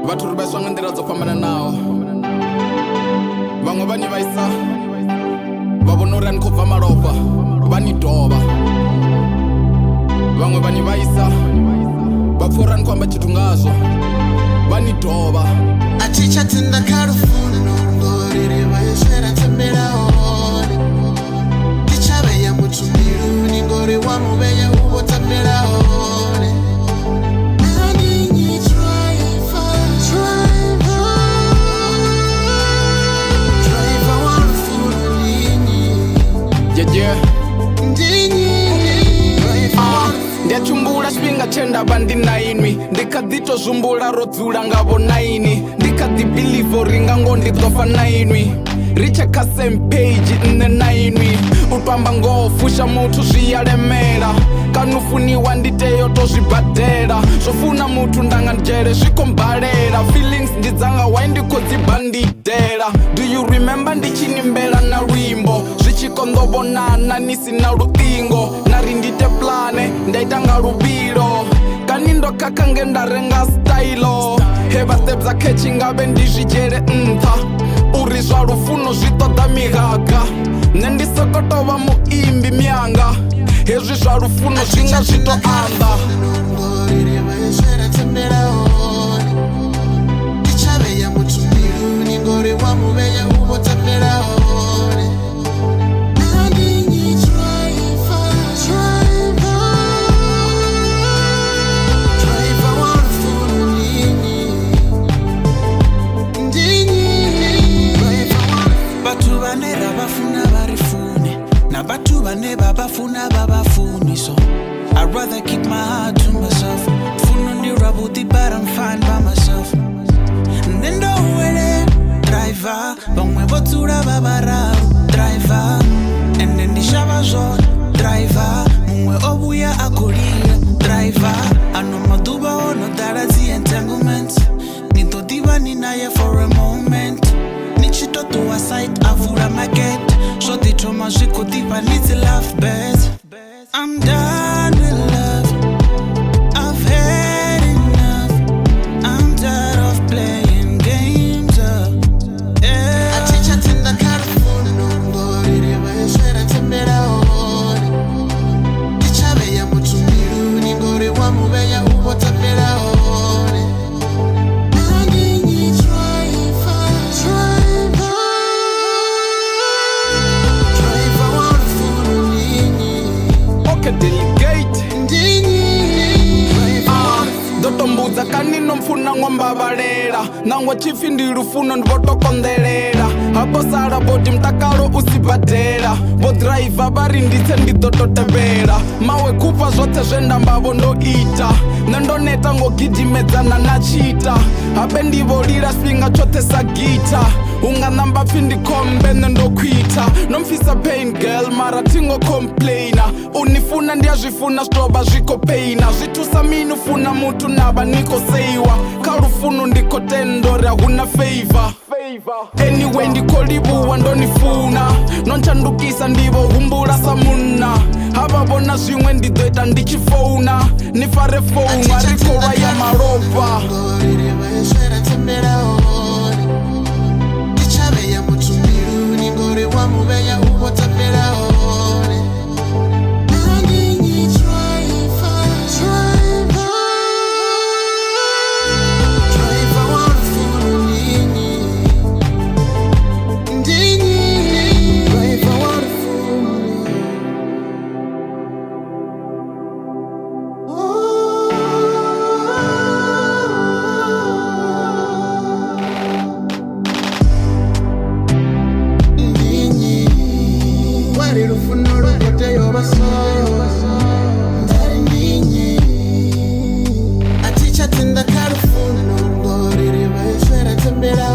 Vhathu ri vhaiswa nga nḓila dzo fhambananaho. Vhaṅwe vha ni vhaisa vha vhona uri a ni khou bva malofha vha ni dovha. Vhaṅwe vha ni vhaisa vha pfha uri a ni khou amba tshithu ngazwo vha ni dovha. A thi tsha tenda kha lufuno ngori ri vhaiswera thembela hone. Ndi tsha vhea muthu mbiluni ngori wa muvhea u vho tambela hone. Ndiyatshumbula tshifhinga tshe ndavha ndi 9 ndi kha ḓi to zhumbula ro dzula nga vho 9 ndi kha ḓi believe uri nga ngoho ndi ḓo fa 9 ri tshe kha same page nne 9 u to amba ngoho fusha muthu zwi ya lemela kana u funiwa ndi tea to zwi badela zwo funa muthu ndanga ndzhele zwi khou mbalela feelings ndi dzanga why ndi khou dzi bandidela. Do you remember ndi tshi nimbela na luimbo zwi tshi konḓo vhonana ni si na luṱingo na ri ndite plane nda ita nga luvhilo kani ndo khakha nge nda renga stylo hevha step dza khetshi ngavhe ndi zwi dzhiele nṱha uri zwa lufuno zwi ṱoḓa mihaga nṋe ndi soko tovha muimbi mianga hezwi zwa lufuno zwi nga zwi to anḓa. Ngori ri vhaiswera thembela hone. Ndi tsha vhea muthu mbiluni ngori wa muvhea u vho tambela hone. Bathu vhane ra vhafuna vha ri fune na bathu vhane vha vhafuna vha vhafuni. So I'd rather keep my heart to myself. Funo ndi lwavhuḓi but I'm fine by myself. Nṋe ndo wele driver vhaṅwe vho dzula vha vhararu driver ende ndi shavha zwone driver muṅwe o vhuya a khou lila driver ano maḓuvha o no ḓala dzi entanglements ni ḓo ḓivha ni naye for a moment ni tshi to ṱuwa side a vula market zwo ḓi thoma zwi khou ḓifha ni dzi love birds. I'm done with love, I've had enough, I'm tired of playing games yeah. A thi tsha tenda kha lufuno ngori ri vhaiswera thembela hone. Ndi tsha vhea muthu mbiluni ngori wa muvhea u vho tambela hone. Delegate ḓo tombudza kani no mpfuna ṅwamba vhalela ṋangwe tshipfi ndi lufuno ndi vho to konḓelela hafho sala bodi mutakalo u si badela vho driver vha ri nditse ndi ḓo to tevhela mawe khupha zwoṱhe zwe ndambavho ndo ita nṋe ndo neta ngo gidimedzana na tshita habe ndi vho lila tshifhinga tshoṱhe sa gita unga namba pfi ndi khombe nṋe ndo khwitha no mpfisa pain girl mara thingo complaina unifuna ndi a zwifuna zwi tovha zwi khou paina zwi thusa mini u funa muthu na vha ni khou seiwa kha lufuno ndi khou tenda uri a huna favor. Anyway ndi khou livhuwa ndo ni funa no ntshandukisa ndi vho humbula sa munna havha vhona zwiṅwe ndi ḓo ita ndi tshi founa ni fare founu a ri khou lwa ya malofha. Ngori ri vhaiswera thembela hone. Ndi tsha vhea muthu mbiluni ngori wa muvhea u vho tambela hone. Lufuno lukoteyo basoyo ndari ndinyi a thi tsha tenda kha lufuno ngori ri vhaiswera thembela